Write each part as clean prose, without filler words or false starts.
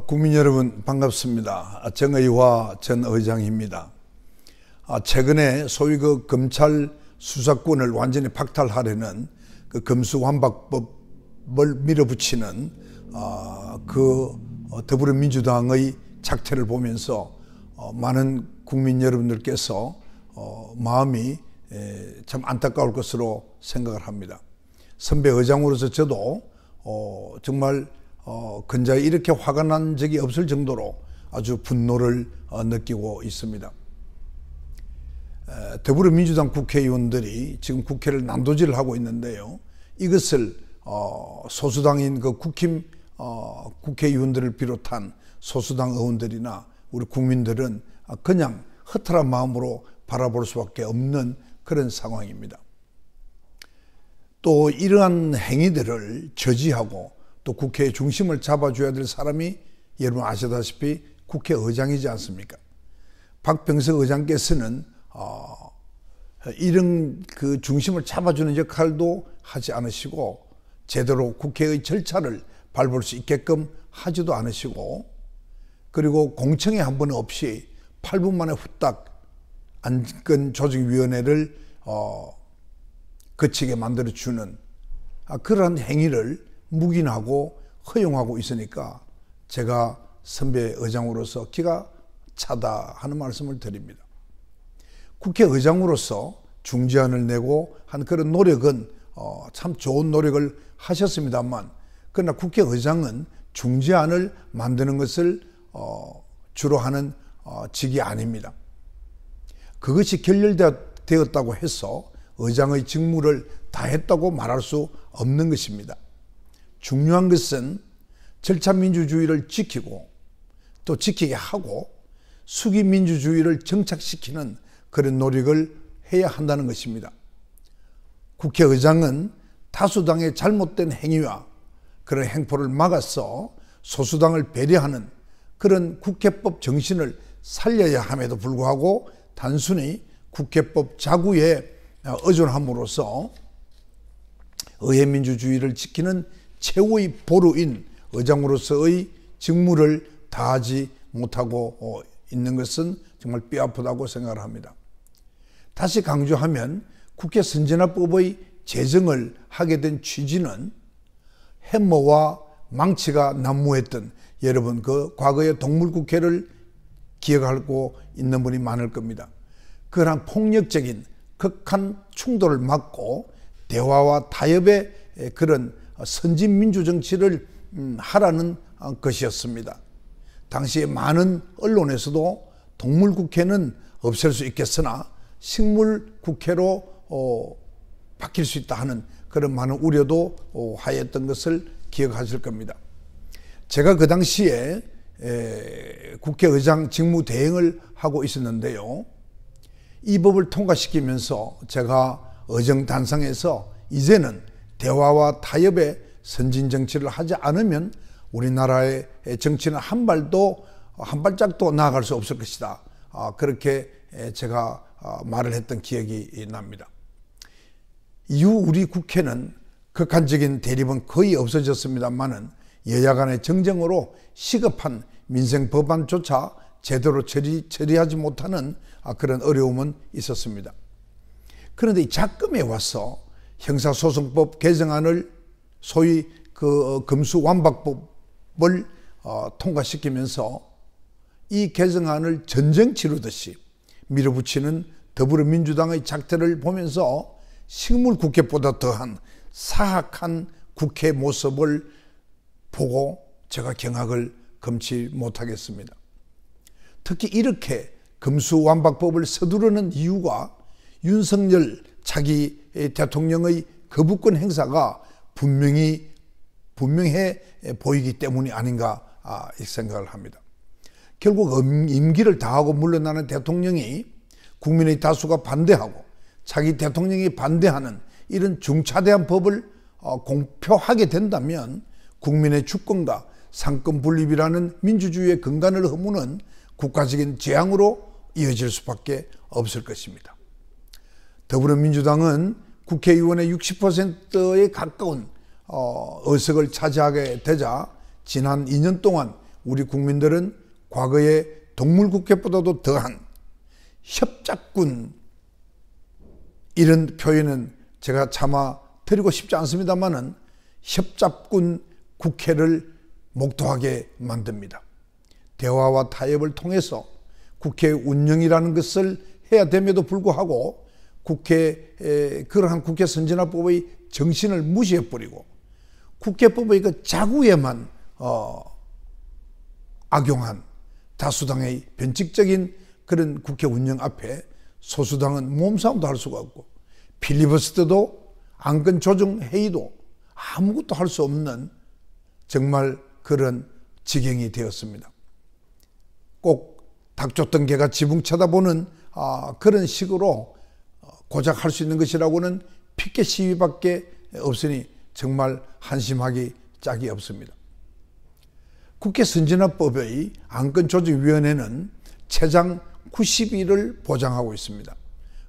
국민 여러분 반갑습니다. 정의화 전 의장입니다. 최근에 소위 검찰 수사권을 완전히 박탈하려는 검수완박법을 밀어붙이는 더불어민주당의 작태를 보면서 많은 국민 여러분들께서 마음이 참 안타까울 것으로 생각을 합니다. 선배 의장으로서 저도 정말 근자에 이렇게 화가 난 적이 없을 정도로 아주 분노를 느끼고 있습니다. 더불어민주당 국회의원들이 지금 국회를 난도질을 하고 있는데요. 이것을 소수당인 국회의원들을 비롯한 소수당 의원들이나 우리 국민들은 그냥 허탈한 마음으로 바라볼 수밖에 없는 그런 상황입니다. 또 이러한 행위들을 저지하고 또 국회의 중심을 잡아줘야 될 사람이 여러분 아시다시피 국회의장이지 않습니까? 박병석 의장께서는 이런 중심을 잡아주는 역할도 하지 않으시고 제대로 국회의 절차를 밟을 수 있게끔 하지도 않으시고 그리고 공청회 한 번 없이 8분 만에 후딱 안건조정위원회를 거치게 만들어주는 그러한 행위를 묵인하고 허용하고 있으니까 제가 선배 의장으로서 기가 차다 하는 말씀을 드립니다. 국회의장으로서 중재안을 내고 한 그런 노력은 참 좋은 노력을 하셨습니다만 그러나 국회의장은 중재안을 만드는 것을 주로 하는 직이 아닙니다. 그것이 결렬되었다고 해서 의장의 직무를 다했다고 말할 수 없는 것입니다. 중요한 것은 절차민주주의를 지키고 또 지키게 하고 수기민주주의를 정착시키는 그런 노력을 해야 한다는 것입니다. 국회의장은 다수당의 잘못된 행위와 그런 행포를 막아서 소수당을 배려하는 그런 국회법 정신을 살려야 함에도 불구하고 단순히 국회법 자구에 의존함으로써 의회민주주의를 지키는 최후의 보루인 의장으로서의 직무를 다하지 못하고 있는 것은 정말 뼈아프다고 생각을 합니다. 다시 강조하면 국회 선진화법의 제정을 하게 된 취지는 해머와 망치가 난무했던 여러분 과거의 동물국회를 기억하고 있는 분이 많을 겁니다. 그러한 폭력적인 극한 충돌을 막고 대화와 타협의 그런 선진민주 정치를 하라는 것이었습니다. 당시에 많은 언론에서도 동물국회는 없앨 수 있겠으나 식물국회로 바뀔 수 있다 하는 그런 많은 우려도 하였던 것을 기억하실 겁니다. 제가 그 당시에 국회의장 직무 대행을 하고 있었는데요. 이 법을 통과시키면서 제가 의정단상에서 이제는 대화와 타협의 선진 정치를 하지 않으면 우리나라의 정치는 한 발짝도 나아갈 수 없을 것이다. 그렇게 제가 말을 했던 기억이 납니다. 이후 우리 국회는 극한적인 대립은 거의 없어졌습니다만은 여야 간의 정쟁으로 시급한 민생 법안조차 제대로 처리하지 못하는 그런 어려움은 있었습니다. 그런데 이 작금에 와서 형사소송법 개정안을 소위 검수완박법을 통과시키면서 이 개정안을 전쟁 치르듯이 밀어붙이는 더불어민주당의 작태를 보면서 식물국회보다 더한 사악한 국회 모습을 보고 제가 경악을 금치 못하겠습니다. 특히 이렇게 검수완박법을 서두르는 이유가 윤석열 차기 대통령의 거부권 행사가 분명해 보이기 때문이 아닌가 생각을 합니다. 결국 임기를 다하고 물러나는 대통령이 국민의 다수가 반대하고 차기 대통령이 반대하는 이런 중차대한 법을 공표하게 된다면 국민의 주권과 상권 분립이라는 민주주의의 근간을 허무는 국가적인 재앙으로 이어질 수밖에 없을 것입니다. 더불어민주당은 국회의원의 60%에 가까운 의석을 차지하게 되자 지난 2년 동안 우리 국민들은 과거의 동물국회보다도 더한 협작군, 이런 표현은 제가 차마 드리고 싶지 않습니다만은 협작군 국회를 목도하게 만듭니다. 대화와 타협을 통해서 국회 운영이라는 것을 해야 됨에도 불구하고 그러한 국회 선진화법의 정신을 무시해버리고 국회법의 그 자구에만 악용한 다수당의 변칙적인 그런 국회 운영 앞에 소수당은 몸싸움도 할 수가 없고 필리버스터도 안건 조정 회의도 아무것도 할 수 없는 정말 그런 지경이 되었습니다. 꼭 닭 쫓던 개가 지붕 쳐다보는 그런 식으로 고작 할 수 있는 것이라고는 피켓 시위밖에 없으니 정말 한심하기 짝이 없습니다. 국회 선진화법의 안건조정위원회는 최장 90일을 보장하고 있습니다.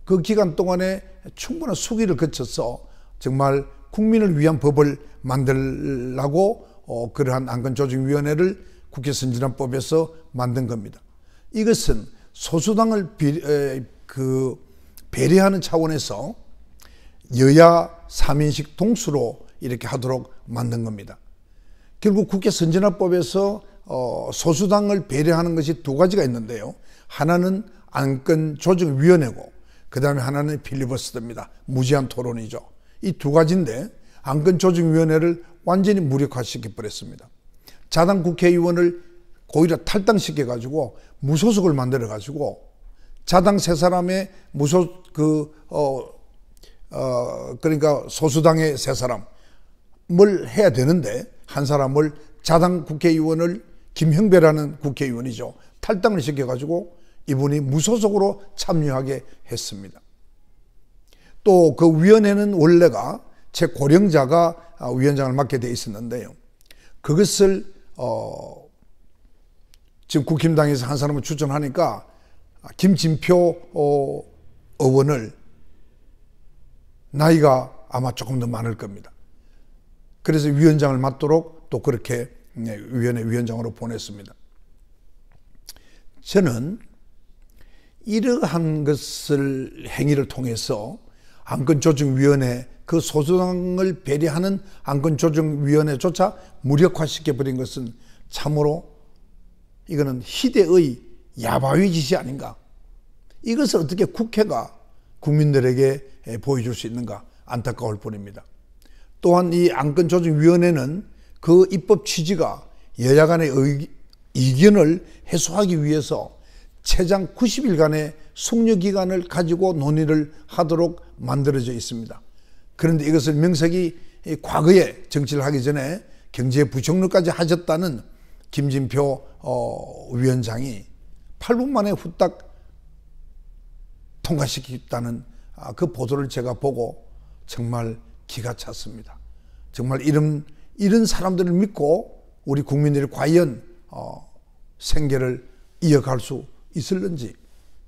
그 기간 동안에 충분한 수기를 거쳐서 정말 국민을 위한 법을 만들라고 그러한 안건조정위원회를 국회 선진화법에서 만든 겁니다. 이것은 소수당을 배려하는 차원에서 여야 3인식 동수로 이렇게 하도록 만든 겁니다. 결국 국회 선진화법에서 소수당을 배려하는 것이 두 가지가 있는데요. 하나는 안건조정위원회고 그 다음에 하나는 필리버스터입니다. 무제한 토론이죠. 이 두 가지인데 안건조정위원회를 완전히 무력화시켜버렸습니다. 자당 국회의원을 오히려 탈당시켜가지고 무소속을 만들어가지고 자당 세 사람의 그러니까 소수당의 세 사람을 해야 되는데 한 사람을 자당 국회의원을 김형배라는 국회의원이죠. 탈당을 시켜가지고 이분이 무소속으로 참여하게 했습니다. 또 그 위원회는 원래가 최고령자가 위원장을 맡게 돼 있었는데요. 그것을 지금 국힘당에서 한 사람을 추천하니까 김진표 의원을 나이가 아마 조금 더 많을 겁니다. 그래서 위원장을 맡도록 또 그렇게 위원회 위원장으로 보냈습니다. 저는 이러한 행위를 통해서 안건조정위원회, 그 소수당을 배려하는 안건조정위원회조차 무력화시켜버린 것은 참으로 이거는 희대의 야바위 짓이 아닌가. 이것을 어떻게 국회가 국민들에게 보여줄 수 있는가 안타까울 뿐입니다. 또한 이 안건조정위원회는 그 입법 취지가 여야 간의 이견을 해소하기 위해서 최장 90일간의 숙려기간을 가지고 논의를 하도록 만들어져 있습니다. 그런데 이것을 명색이 과거에 정치를 하기 전에 경제부총리까지 하셨다는 김진표 위원장이 8분 만에 후딱 통과시켰다는 그 보도를 제가 보고 정말 기가 찼습니다. 정말 이런 사람들을 믿고 우리 국민들이 과연 생계를 이어갈 수 있을는지,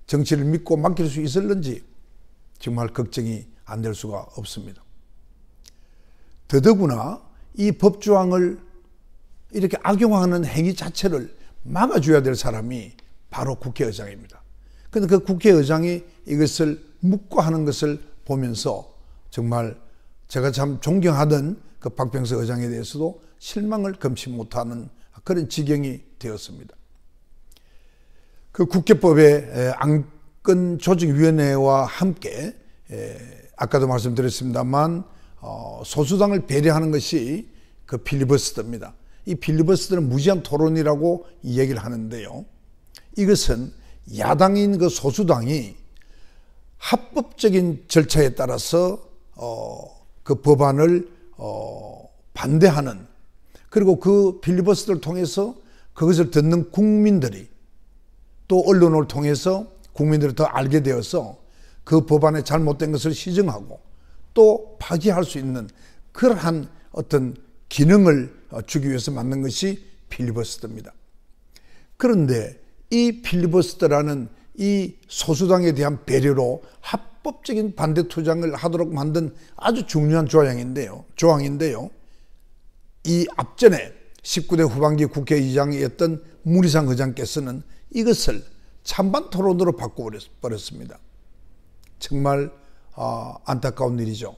정치를 믿고 맡길 수 있을는지 정말 걱정이 안 될 수가 없습니다. 더더구나 이 법조항을 이렇게 악용하는 행위 자체를 막아줘야 될 사람이 바로 국회의장입니다. 그런데 그 국회의장이 이것을 묵과하는 것을 보면서 정말 제가 참 존경하던 그 박병석 의장에 대해서도 실망을 금치 못하는 그런 지경이 되었습니다. 그 국회법의 안건조정위원회와 함께 아까도 말씀드렸습니다만 소수당을 배려하는 것이 그 필리버스터입니다. 이 필리버스터는 무제한 토론이라고 얘기를 하는데요. 이것은 야당인 그 소수당이 합법적인 절차에 따라서 그 법안을 반대하는, 그리고 그 필리버스터를 통해서 그것을 듣는 국민들이 또 언론을 통해서 국민들이 더 알게 되어서 그 법안의 잘못된 것을 시정하고 또 파기할 수 있는 그러한 어떤 기능을 주기 위해서 만든 것이 필리버스터입니다. 그런데 이 필리버스터라는 이 소수당에 대한 배려로 합법적인 반대 투쟁을 하도록 만든 아주 중요한 조항인데요. 이 앞전에 19대 후반기 국회의장이었던 문희상 의장께서는 이것을 찬반 토론으로 바꿔버렸습니다. 정말 안타까운 일이죠.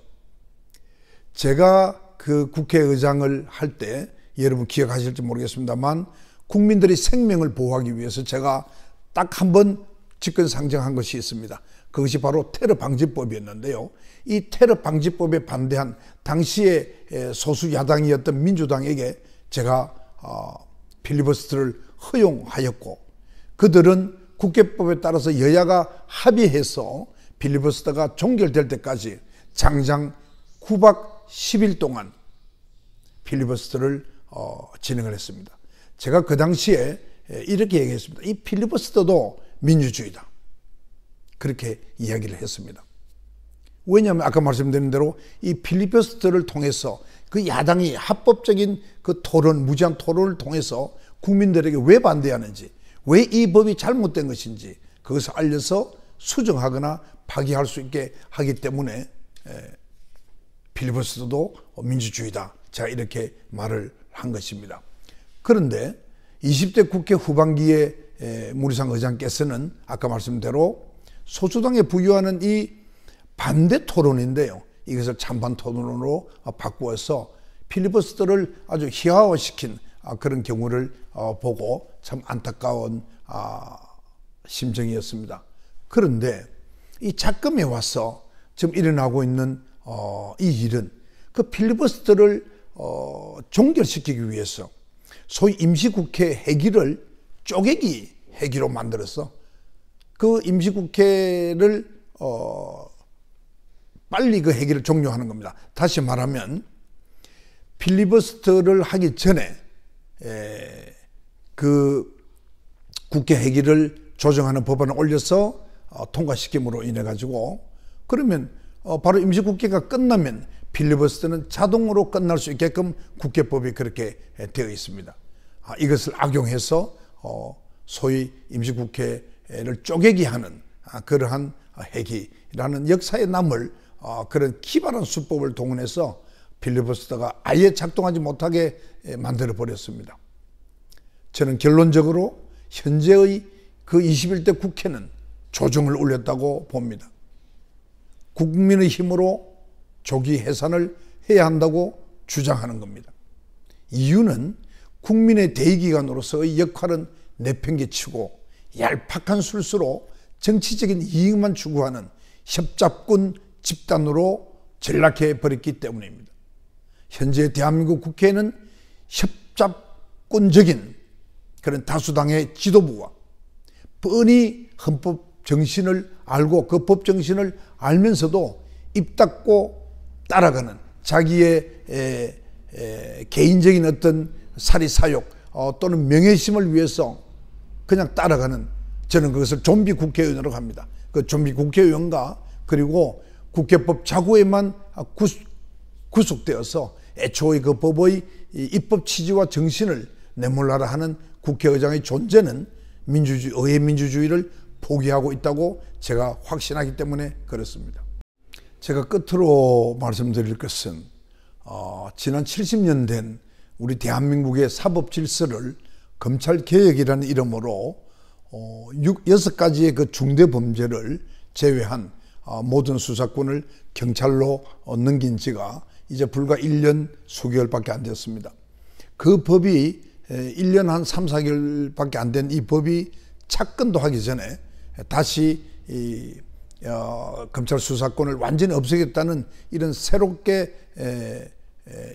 제가 그 국회의장을 할 때 여러분 기억하실지 모르겠습니다만 국민들의 생명을 보호하기 위해서 제가 딱 한 번 직권상정한 것이 있습니다. 그것이 바로 테러 방지법이었는데요. 이 테러 방지법에 반대한 당시의 소수 야당이었던 민주당에게 제가 필리버스터를 허용하였고, 그들은 국회법에 따라서 여야가 합의해서 필리버스터가 종결될 때까지 장장 9박 10일 동안 필리버스터를 진행을 했습니다. 제가 그 당시에 이렇게 얘기했습니다. 이 필리버스터도 민주주의다. 그렇게 이야기를 했습니다. 왜냐하면 아까 말씀드린 대로 이 필리버스터를 통해서 그 야당이 합법적인 그 토론, 무제한 토론을 통해서 국민들에게 왜 반대하는지, 왜 이 법이 잘못된 것인지 그것을 알려서 수정하거나 파기할 수 있게 하기 때문에 필리버스터도 민주주의다. 제가 이렇게 말을 한 것입니다. 그런데 20대 국회 후반기에 문희상 의장께서는 아까 말씀대로 소수당에 부여하는 이 반대 토론인데요. 이것을 찬반 토론으로 바꾸어서 필리버스터를 아주 희화화시킨 그런 경우를 보고 참 안타까운 심정이었습니다. 그런데 이 작금에 와서 지금 일어나고 있는 이 일은 그 필리버스터를 종결시키기 위해서 소위 임시국회 회기를 쪼개기 회기로 만들어서 그 임시국회를 빨리 그 회기를 종료하는 겁니다. 다시 말하면 필리버스터를 하기 전에 그 국회 회기를 조정하는 법안을 올려서 통과시킴으로 인해 가지고, 그러면 바로 임시국회가 끝나면 필리버스터는 자동으로 끝날 수 있게끔 국회법이 그렇게 되어 있습니다. 이것을 악용해서 소위 임시국회를 쪼개기 하는 그러한 회기라는 역사에 남을 그런 기발한 수법을 동원해서 필리버스터가 아예 작동하지 못하게 만들어 버렸습니다. 저는 결론적으로 현재의 그 21대 국회는 조정을 올렸다고 봅니다. 국민의 힘으로 조기 해산을 해야 한다고 주장하는 겁니다. 이유는 국민의 대의기관으로서의 역할은 내팽개치고 얄팍한 술수로 정치적인 이익만 추구하는 협잡군 집단으로 전락해 버렸기 때문입니다. 현재 대한민국 국회는 협잡군적인 그런 다수당의 지도부와 뻔히 헌법 정신을 알고 그 법 정신을 알면서도 입 닫고 따라가는 자기의 개인적인 어떤 사리사욕 또는 명예심을 위해서 그냥 따라가는, 저는 그것을 좀비 국회의원이라고 합니다. 그 좀비 국회의원과 그리고 국회법 자구에만 구속되어서 애초에 그 법의 입법 취지와 정신을 내몰라라 하는 국회의장의 존재는 의회 민주주의를 포기하고 있다고 제가 확신하기 때문에 그렇습니다. 제가 끝으로 말씀드릴 것은 지난 70년 된 우리 대한민국의 사법 질서를 검찰개혁이라는 이름으로 6가지의 그 중대 범죄를 제외한 모든 수사권을 경찰로 넘긴 지가 이제 불과 1년 수개월밖에 안 됐습니다. 그 법이 1년 한 3, 4개월밖에 안 된 이 법이 착근도 하기 전에 다시 검찰 수사권을 완전히 없애겠다는 이런 새롭게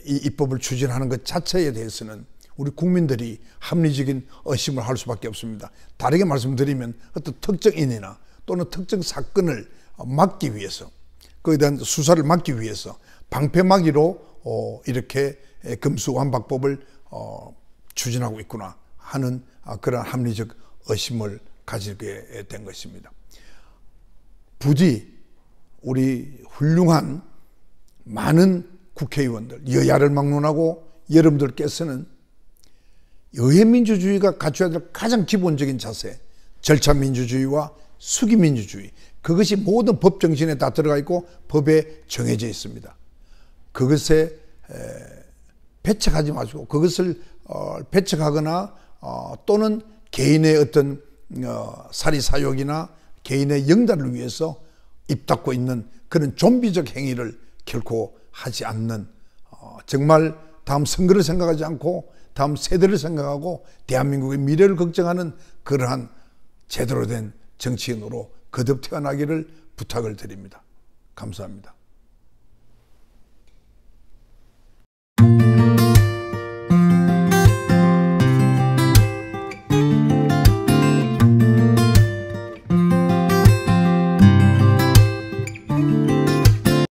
이 입법을 추진하는 것 자체에 대해서는 우리 국민들이 합리적인 의심을 할 수밖에 없습니다. 다르게 말씀드리면 어떤 특정인이나 또는 특정 사건을 막기 위해서, 그에 대한 수사를 막기 위해서 방패막이로 이렇게 금수완박법을 추진하고 있구나 하는 그런 합리적 의심을 가지게 된 것입니다. 부디 우리 훌륭한 많은 국회의원들, 여야를 막론하고 여러분들께서는 의회민주주의가 갖춰야 될 가장 기본적인 자세, 절차민주주의와 수기민주주의, 그것이 모든 법 정신에 다 들어가 있고 법에 정해져 있습니다. 그것에 배척하지 마시고 그것을 배척하거나 또는 개인의 어떤 사리사욕이나 개인의 영달을 위해서 입 닫고 있는 그런 좀비적 행위를 결코 하지 않는 정말 다음 선거를 생각하지 않고 다음 세대를 생각하고 대한민국의 미래를 걱정하는 그러한 제대로 된 정치인으로 거듭 태어나기를 부탁을 드립니다. 감사합니다.